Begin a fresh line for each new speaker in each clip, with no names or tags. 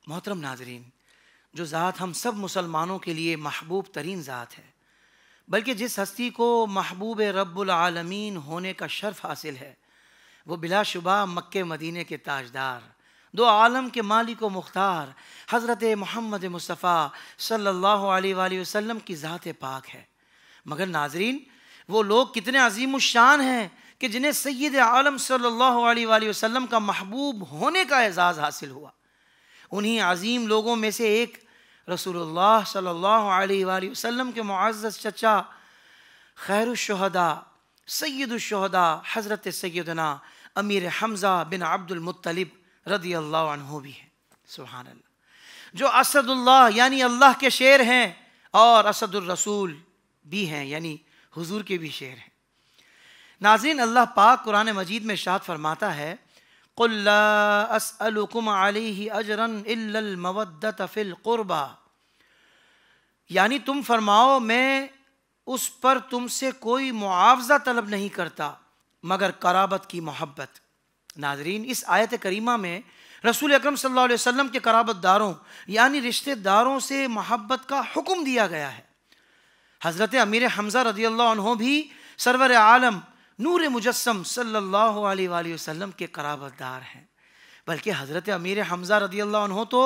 محترم ناظرین، جو ذات ہم سب مسلمانوں کے لیے محبوب ترین ذات ہے، بلکہ جس ہستی کو محبوب رب العالمین ہونے کا شرف حاصل ہے، وہ بلا شبہ مکہ مدینے کے تاجدار، دو عالم کے مالک و مختار حضرت محمد مصطفیٰ صلی اللہ علیہ وآلہ وسلم کی ذات پاک ہے۔ مگر ناظرین، وہ لوگ کتنے عظیم الشان ہیں کہ جنہیں سید عالم صلی اللہ علیہ وآلہ وسلم کا محبوب ہونے کا اعزاز حاصل ہوا۔ انہی عظیم لوگوں میں سے ایک رسول اللہ صلی اللہ علیہ وآلہ وسلم کے معزز چچا خیر الشہداء سید الشہداء حضرت سیدنا امیر حمزہ بن عبد المطلب رضی اللہ عنہ بھی ہیں۔ سبحان اللہ، جو اسد اللہ یعنی اللہ کے شیر ہیں، اور اسد الرسول بھی ہیں یعنی حضور کے بھی شیر ہیں۔ ناظرین، اللہ پاک قرآن مجید میں ارشاد فرماتا ہے، قُلْ لَا أَسْأَلُكُمْ عَلَيْهِ أَجْرًا إِلَّا الْمَوَدَّةَ فِي الْقُرْبَى، یعنی تم فرماؤ میں اس پر تم سے کوئی معاوضہ طلب نہیں کرتا مگر قرابت کی محبت۔ ناظرین، اس آیت کریمہ میں رسول اکرم صلی اللہ علیہ وسلم کے قرابت داروں یعنی رشتہ داروں سے محبت کا حکم دیا گیا ہے۔ حضرت امیر حمزہ رضی اللہ عنہ بھی سرور عالم نور مجسم صلی اللہ علیہ وآلہ وسلم کے قرابت دار ہیں، بلکہ حضرت امیر حمزہ رضی اللہ عنہ تو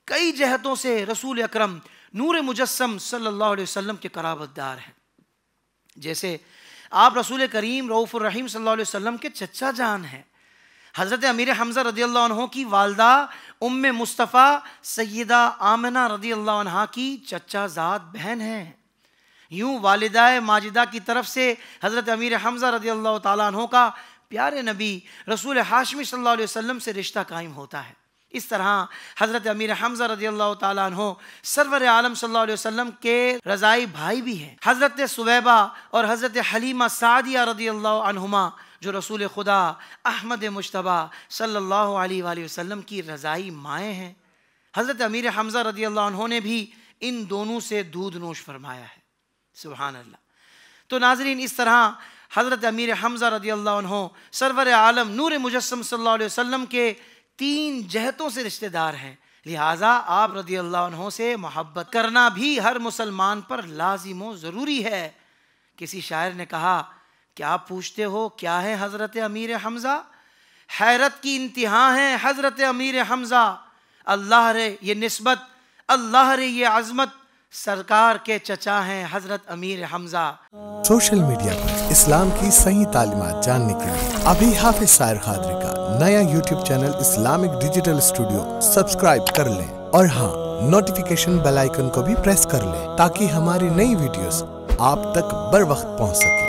کئی جہتوں سے رسول اکرم نور مجسم صلی اللہ علیہ وسلم کے قرابت دار ہیں۔ جیسے آپ رسول کریم رؤوف الرحیم صلی اللہ علیہ وسلم کے چچا جان ہیں۔ حضرت امیر حمزہ رضی اللہ عنہ کی والدہ ام مصطفیٰ سیدہ آمنہ رضی اللہ عنہ کی چچا زاد بہن ہیں۔ یوں والدہ ماجدہ کی طرف سے حضرت امیر حمزہ رضی اللہ تعالیٰ عنہ کا پیارے نبی رسول ہاشمی صلی اللہ علیہ وسلم سے رشتہ قائم ہوتا ہے۔ اس طرح حضرت امیر حمزہ رضی اللہ تعالیٰ عنہ سرور عالم صلی اللہ علیہ وسلم کے رضائی بھائی بھی ہیں۔ حضرت سویبہ اور حضرت حلیمہ سعدیہ رضی اللہ عنہما جو رسول خدا احمد مجتبیٰ صلی اللہ علیہ وآلہ وسلم کی رضائی مائیں ہیں۔ حضرت امیر حمزہ رضی اللہ عنہ نے بھی ان دونوں سے دودھ نوش فرمایا ہے۔ سبحان اللہ۔ تو ناظرین، اس طرح حضرت امیر حمزہ رضی اللہ عنہ سرور عالم نور مجسم صلی اللہ علیہ وسلم کے 3 جہتوں سے رشتہ دار ہیں، لہٰذا آپ رضی اللہ عنہ سے محبت کرنا بھی ہر مسلمان پر لازم و ضروری ہے۔ کسی شاعر نے کہا، کیا پوچھتے ہو کیا ہے حضرت امیر حمزہ؟ حیرت کی انتہا ہے حضرت امیر حمزہ، اللہ رے یہ نسبت، اللہ رے یہ عظمت، سرکار کے چچا ہیں حضرت امیر حمزہ۔
سوشل میڈیا پر اسلام کی صحیح تعلیمات جاننے کے لیے ابھی حافظ سائر قادری کا نیا YouTube channel Islamic digital studio subscribe کر لیں، اور ہاں، نوٹیفیکیشن بیل آئیکن کو بھی پریس کر لیں تاکہ ہماری نئی ویڈیوز آپ تک بر وقت پہنچ سکیں۔